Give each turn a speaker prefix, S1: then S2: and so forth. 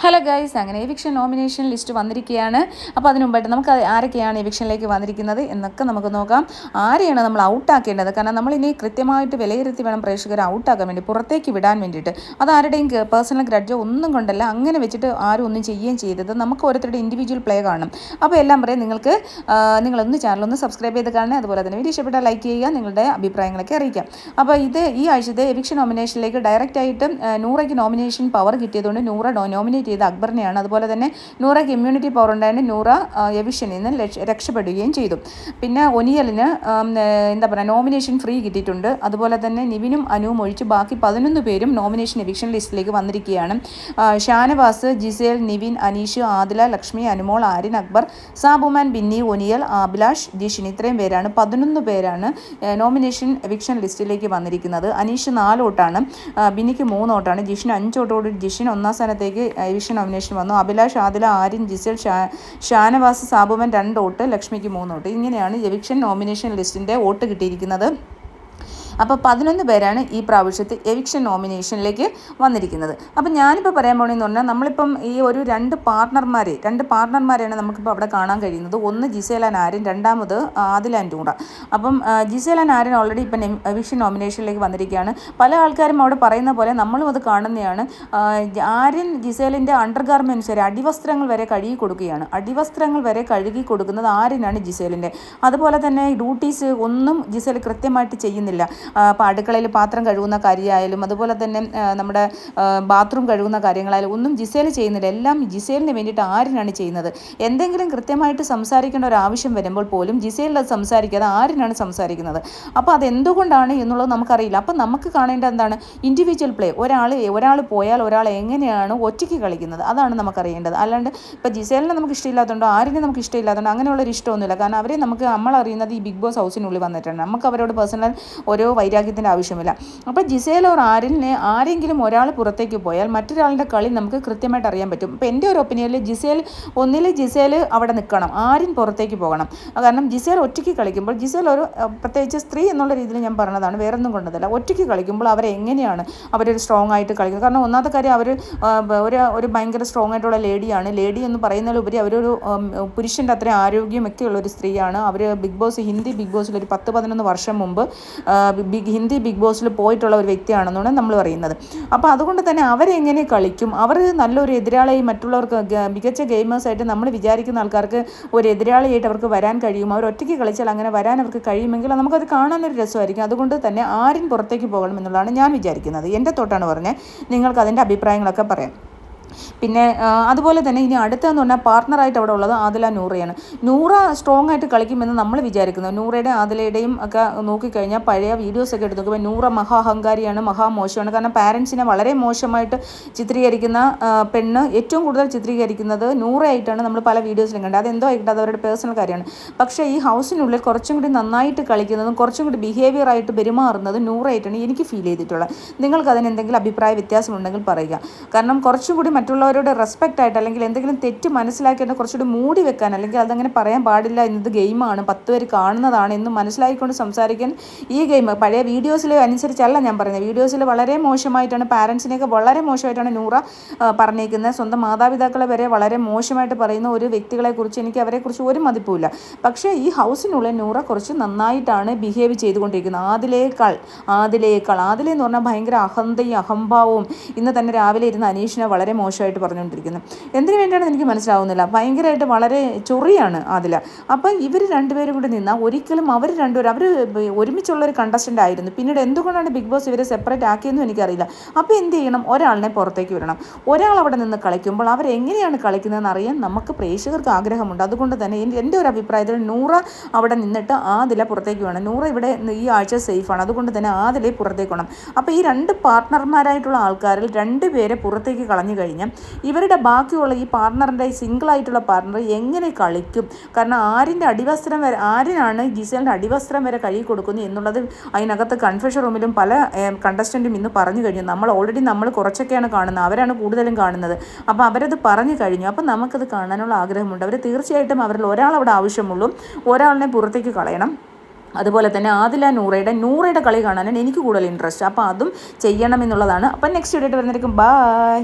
S1: Hello guys, അങ്ങനെ eviction nomination list വന്നിരിക്കുകയാണ്. അപ്പോൾ അതിന് മുമ്പായിട്ട് നമുക്ക് ആരൊക്കെയാണ് എവിക്ഷനിലേക്ക് വന്നിരിക്കുന്നത് എന്നൊക്കെ നമുക്ക് നോക്കാം. ആരെയാണ് നമ്മൾ ഔട്ടാക്കേണ്ടത്? കാരണം നമ്മളിനി കൃത്യമായിട്ട് വിലയിരുത്തി വേണം പ്രേക്ഷകരെ ഔട്ടാക്കാൻ വേണ്ടി, പുറത്തേക്ക് വിടാൻ വേണ്ടിയിട്ട്. അത് ആരുടെയും പേഴ്സണൽ ഗ്രഡ്ജോ ഒന്നും കൊണ്ടല്ല, അങ്ങനെ വെച്ചിട്ട് ആരും ഒന്നും ചെയ്യുകയും ചെയ്തത്. നമുക്ക് ഓരോരുത്തരുടെ ഇൻഡിവിജ്വൽ പ്ലേ കാണും. അപ്പോൾ എല്ലാം പറയും നിങ്ങളൊന്ന് ചാനലൊന്ന് സബ്സ്ക്രൈബ് ചെയ്ത് കാണുക. അതുപോലെ തന്നെ വീഡിയോ ഇഷ്ടപ്പെട്ടാൽ ലൈക്ക് ചെയ്യുക, നിങ്ങളുടെ അഭിപ്രായങ്ങളൊക്കെ അറിയിക്കാം. അപ്പോൾ ഈ ആഴ്ചത്തെ എവിക്ഷൻ നോമിനേഷനിലേക്ക് ഡയറക്റ്റായിട്ട് നൂറയ്ക്ക് നോമിനേഷൻ പവർ കിട്ടിയതുകൊണ്ട് നൂറ നോമിനേറ്റ് ചെയ്ത അക്ബറിനെയാണ്. അതുപോലെ തന്നെ നൂറയ്ക്ക് ഇമ്മ്യൂണിറ്റി പവർ ഉണ്ടായതുകൊണ്ട് നൂറ എവിക്ഷനിൽ നിന്ന് രക്ഷപ്പെടുകയും ചെയ്തു. പിന്നെ ഒനിയലിന് നോമിനേഷൻ ഫ്രീ കിട്ടിയിട്ടുണ്ട്. അതുപോലെ തന്നെ നിവിനും അനുവും ഒഴിച്ച് ബാക്കി 11 പേരും നോമിനേഷൻ എവിക്ഷൻ ലിസ്റ്റിലേക്ക് വന്നിരിക്കുകയാണ്. ഷാനവാസ്, ജിസേൽ, നിവിൻ, അനീഷ്, ആദില, ലക്ഷ്മി, അനുമോൾ, ആര്യൻ, അക്ബർ, സാബുമാൻ, ബിന്നി, ഒനിയൽ, അഭിലാഷ്, ജിഷിൻ, ഇത്രയും പേരാണ് 11 പേരാണ് നോമിനേഷൻ എവിക്ഷൻ ലിസ്റ്റിലേക്ക് വന്നിരിക്കുന്നത്. അനീഷ് 4 വോട്ടാണ്, ബിന്നിക്ക് 3 വോട്ടാണ്, ജിഷിന് 5 വോട്ടോട് ജിഷിൻ ഒന്നാം സ്ഥാനത്തേക്ക് എവിക്ഷൻ നോമിനേഷൻ വന്നു. അഭിലാഷ്, ആദില, ആര്യൻ, ജിസേൽ, ഷാനവാസ്, സാബുമാൻ 2 വോട്ട്, ലക്ഷ്മിക്ക് 3 വോട്ട്. ഇങ്ങനെയാണ് എവിക്ഷൻ നോമിനേഷൻ ലിസ്റ്റിൻ്റെ വോട്ട് കിട്ടിയിരിക്കുന്നത്. അപ്പോൾ 11 പേരാണ് ഈ പ്രാവശ്യത്തെ എവിക്ഷൻ നോമിനേഷനിലേക്ക് വന്നിരിക്കുന്നത്. അപ്പം ഞാനിപ്പോൾ പറയാൻ പോകണമെന്ന് പറഞ്ഞാൽ, നമ്മളിപ്പം ഈ ഒരു രണ്ട് പാർട്ട്ണർമാരെയാണ് നമുക്കിപ്പോൾ അവിടെ കാണാൻ കഴിയുന്നത്. ഒന്ന് ജിസേൽ ആൻഡ് ആര്യൻ, രണ്ടാമത് ആദില ആൻഡ് നൂറ. അപ്പം ജിസേൽ ആൻഡ് ആര്യൻ ഓൾറെഡി ഇപ്പം എവിക്ഷൻ നോമിനേഷനിലേക്ക് വന്നിരിക്കുകയാണ്. പല ആൾക്കാരും അവിടെ പറയുന്ന പോലെ നമ്മളും അത് കാണുന്നതാണ്. ആര്യൻ ജിസേലിൻ്റെ അണ്ടർ ഗാർമെൻറ്റ്സ് വരെ, അടിവസ്ത്രങ്ങൾ വരെ കഴുകി കൊടുക്കുന്നത് ആര്യനാണ് ജിസേലിൻ്റെ. അതുപോലെ തന്നെ ഡ്യൂട്ടീസ് ഒന്നും ജിസേൽ കൃത്യമായിട്ട് ചെയ്യുന്നില്ല. അപ്പോൾ അടുക്കളയിൽ പാത്രം കഴുകുന്ന കാര്യമായാലും അതുപോലെ തന്നെ നമ്മുടെ ബാത്റൂം കഴുകുന്ന കാര്യങ്ങളായാലും ഒന്നും ജിസേൽ ചെയ്യുന്നില്ല. എല്ലാം ജിസേലിന് വേണ്ടിയിട്ട് ആര്യനാണ് ചെയ്യുന്നത്. എന്തെങ്കിലും കൃത്യമായിട്ട് സംസാരിക്കേണ്ട ഒരു ആവശ്യം വരുമ്പോൾ പോലും ജിസേൽ അത് സംസാരിക്കാതെ ആര്യനാണ് സംസാരിക്കുന്നത്. അപ്പോൾ അതെന്തുകൊണ്ടാണ് എന്നുള്ളത് നമുക്കറിയില്ല. അപ്പം നമുക്ക് കാണേണ്ട എന്താണ്? Individual play. ഒരാൾ പോയാൽ ഒരാൾ എങ്ങനെയാണ് ഒറ്റയ്ക്ക് കളിക്കുന്നത്, അതാണ് നമുക്കറിയേണ്ടത്. അല്ലാണ്ട് ഇപ്പോൾ ജിസേലിനെ നമുക്ക് ഇഷ്ടമില്ലാത്തതുകൊണ്ടോ ആര്യനെ നമുക്ക് ഇഷ്ടമില്ലാത്തതുകൊണ്ടോ അങ്ങനെയുള്ളൊരു ഇഷ്ടമൊന്നുമില്ല. കാരണം അവരെ നമ്മളറിയുന്നത് ഈ ബിഗ് ബോസ് ഹൗസിനുള്ളിൽ വന്നിട്ടുണ്ട്. നമുക്ക് അവരോട് പേഴ്സണൽ ഓരോ വൈരാഗ്യത്തിൻ്റെ ആവശ്യമില്ല. അപ്പോൾ ജിസേൽ ഓർ ആരെങ്കിലും ഒരാൾ പുറത്തേക്ക് പോയാൽ മറ്റൊരാളുടെ കളി നമുക്ക് കൃത്യമായിട്ട് അറിയാൻ പറ്റും. ഇപ്പോൾ എൻ്റെ ഒരു ഒപ്പീനിയനിൽ ജിസേൽ അവിടെ നിൽക്കണം, ആര്യൻ പുറത്തേക്ക് പോകണം. കാരണം ജിസേൽ ഒറ്റയ്ക്ക് കളിക്കുമ്പോൾ, ജിസേൽ ഒരു പ്രത്യേകിച്ച് സ്ത്രീ എന്നുള്ള രീതിയിൽ ഞാൻ പറഞ്ഞതാണ്, വേറൊന്നും കൊണ്ടതല്ല. ഒറ്റയ്ക്ക് കളിക്കുമ്പോൾ അവരെങ്ങനെയാണ് അവരൊരു സ്ട്രോങ് ആയിട്ട് കളിക്കുന്നത്? കാരണം ഒന്നാമത്തെ കാര്യം, അവർ ഒരു ഭയങ്കര സ്ട്രോങ് ആയിട്ടുള്ള ലേഡിയാണ്. ലേഡി എന്ന് പറയുന്നതിലുപരി അവരൊരു പുരുഷൻ്റെ അത്രയും ആരോഗ്യമൊക്കെ ഉള്ളൊരു സ്ത്രീയാണ്. അവർ ഹിന്ദി ബിഗ് ബോസിൽ ഒരു 10-11 വർഷം മുമ്പ് ഹിന്ദി ബിഗ് ബോസിൽ പോയിട്ടുള്ള ഒരു വ്യക്തിയാണെന്നാണ് നമ്മൾ പറയുന്നത്. അപ്പോൾ അതുകൊണ്ട് തന്നെ അവരെങ്ങനെ കളിക്കും? അവർ നല്ലൊരു എതിരാളിയായി മറ്റുള്ളവർക്ക്, മികച്ച ഗെയിമേഴ്സായിട്ട് നമ്മൾ വിചാരിക്കുന്ന ആൾക്കാർക്ക് ഒരു എതിരാളിയായിട്ട് അവർക്ക് വരാൻ കഴിയും. അവർ ഒറ്റയ്ക്ക് കളിച്ചാൽ അങ്ങനെ വരാൻ അവർക്ക് കഴിയുമെങ്കിൽ നമുക്കത് കാണാനൊരു രസമായിരിക്കും. അതുകൊണ്ട് തന്നെ ആര്യൻ പുറത്തേക്ക് പോകണം എന്നുള്ളതാണ് ഞാൻ വിചാരിക്കുന്നത്. എൻ്റെ തൊട്ടാണ് പറഞ്ഞത്. നിങ്ങൾക്ക് അതിൻ്റെ അഭിപ്രായങ്ങളൊക്കെ പറയാം. പിന്നെ അതുപോലെ തന്നെ ഇനി അടുത്തതെന്ന് പറഞ്ഞാൽ പാർട്ട്ണറായിട്ട് അവിടെ ഉള്ളത് ആദില, നൂറയാണ്. നൂറ സ്ട്രോങ് ആയിട്ട് കളിക്കുമെന്ന് നമ്മൾ വിചാരിക്കുന്നത്. നൂറയുടെയും ആദിലയുടെയും ഒക്കെ നോക്കിക്കഴിഞ്ഞാൽ പഴയ വീഡിയോസൊക്കെ എടുത്ത് നോക്കുമ്പോൾ നൂറ മഹാ അഹങ്കാരിയാണ്, മഹാമോശമാണ്. കാരണം പാരൻസിനെ വളരെ മോശമായിട്ട് ചിത്രീകരിക്കുന്ന പെണ്ണ് ഏറ്റവും കൂടുതൽ ചിത്രീകരിക്കുന്നത് നൂറയായിട്ടാണ് നമ്മൾ പല വീഡിയോസിലും കണ്ടത്. അതെന്തോ ആയിക്കട്ടെ, അത് അവരുടെ പേഴ്സണൽ കാര്യമാണ്. പക്ഷേ ഈ ഹൗസിനുള്ളിൽ കുറച്ചും കൂടി നന്നായിട്ട് കളിക്കുന്നതും കുറച്ചും കൂടി ബിഹേവിയറായിട്ട് പെരുമാറുന്നതും നൂറയായിട്ടാണ് എനിക്ക് ഫീൽ ചെയ്തിട്ടുള്ളത്. നിങ്ങൾക്ക് അതിന് എന്തെങ്കിലും അഭിപ്രായ വ്യത്യാസമുണ്ടെങ്കിൽ പറയുക. കാരണം കുറച്ചും കൂടി മറ്റുള്ളവരോട് റെസ്പെക്റ്റ് ആയിട്ട്, അല്ലെങ്കിൽ എന്തെങ്കിലും തെറ്റ് മനസ്സിലാക്കിയിട്ട് കുറച്ചുകൂടി മൂടി വെക്കാൻ, അല്ലെങ്കിൽ അതങ്ങനെ പറയാൻ പാടില്ല, ഇന്നത് ഗെയിമാണ്, 10 പേര് കാണുന്നതാണ് എന്ന് മനസ്സിലാക്കിക്കൊണ്ട് സംസാരിക്കാൻ ഈ ഗെയിം പഴയ വീഡിയോസിൽ അനുസരിച്ചല്ല ഞാൻ പറയുന്നത്. വീഡിയോസിൽ വളരെ മോശമായിട്ടാണ്, പാരൻസിനെയൊക്കെ വളരെ മോശമായിട്ടാണ് നൂറ പറഞ്ഞേക്കുന്നത്. സ്വന്തം മാതാപിതാക്കളെ വരെ വളരെ മോശമായിട്ട് പറയുന്ന ഒരു വ്യക്തികളെക്കുറിച്ച് എനിക്ക് അവരെക്കുറിച്ച് ഒരു മതിപ്പുമില്ല. പക്ഷേ ഈ ഹൗസിനുള്ളിൽ നൂറ കുറച്ച് നന്നായിട്ടാണ് ബിഹേവ് ചെയ്തുകൊണ്ടിരിക്കുന്നത്. ആദിലെന്ന് പറഞ്ഞാൽ ഭയങ്കര അഹന്തയും അഹംഭാവവും. ഇന്ന് തന്നെ രാവിലെ ഇരുന്ന് അനീഷിനെ വളരെ മോശമായിട്ട് പറഞ്ഞുകൊണ്ടിരിക്കുന്നത്. എന്തിനു വേണ്ടിയാണെന്ന് എനിക്ക് മനസ്സിലാവുന്നില്ല. ഭയങ്കരമായിട്ട് വളരെ ചൊറിയാണ് ആദില. അപ്പം ഇവർ രണ്ടുപേരും കൂടി നിന്നാൽ ഒരിക്കലും അവർ ഒരുമിച്ചുള്ളൊരു കണ്ടസ്റ്റൻ്റ് ആയിരുന്നു. പിന്നീട് എന്തുകൊണ്ടാണ് ബിഗ് ബോസ് ഇവരെ സെപ്പറേറ്റ് ആക്കിയെന്നും എനിക്കറിയില്ല. അപ്പോൾ എന്ത് ചെയ്യണം? ഒരാളിനെ പുറത്തേക്ക് വിടണം. ഒരാൾ അവിടെ നിന്ന് കളിക്കുമ്പോൾ അവരെങ്ങനെയാണ് കളിക്കുന്നതെന്ന് അറിയാൻ നമുക്ക് പ്രേക്ഷകർക്ക് ആഗ്രഹമുണ്ട്. അതുകൊണ്ട് തന്നെ എൻ്റെ ഒരു അഭിപ്രായത്തിൽ നൂറ അവിടെ നിന്നിട്ട് ആദില പുറത്തേക്ക് വേണം. നൂറ ഇവിടെ ഈ ആഴ്ച സേഫാണ്. അതുകൊണ്ട് തന്നെ ആദിലെ പുറത്തേക്ക് വേണം. അപ്പോൾ ഈ രണ്ട് പാർട്ട്ണർമാരായിട്ടുള്ള ആൾക്കാരിൽ 2 പേരെ പുറത്തേക്ക് കളഞ്ഞു കഴിഞ്ഞാൽ ഇവരുടെ ബാക്കിയുള്ള ഈ പാർട്ണറിൻ്റെ സിംഗിളായിട്ടുള്ള പാർട്ണർ എങ്ങനെ കളിക്കും? കാരണം ആര്യനാണ് ജിസേലിൻ്റെ അടിവസ്ത്രം വരെ കഴുകി കൊടുക്കുന്നു എന്നുള്ളത് അതിനകത്ത് കൺഫെഷൻ റൂമിലും പല കണ്ടസ്റ്റൻറ്റും ഇന്ന് പറഞ്ഞു കഴിഞ്ഞു. നമ്മൾ കുറച്ചൊക്കെയാണ് കാണുന്നത്, അവരാണ് കൂടുതലും കാണുന്നത്. അപ്പോൾ അവരത് പറഞ്ഞു കഴിഞ്ഞു. അപ്പം നമുക്കത് കാണാനുള്ള ആഗ്രഹമുണ്ട്. അവർ തീർച്ചയായിട്ടും അവരിൽ ഒരാളവിടെ ആവശ്യമുള്ളൂ, ഒരാളിനെ പുറത്തേക്ക് കളയണം. അതുപോലെ തന്നെ ആദില, നൂറയുടെ കളി കാണാനാണ് എനിക്ക് കൂടുതൽ ഇൻട്രസ്റ്റ്. അപ്പോൾ അതും ചെയ്യണമെന്നുള്ളതാണ്. അപ്പം നെക്സ്റ്റ് വീഡിയോ വരുന്നതായിരിക്കും. ബൈ.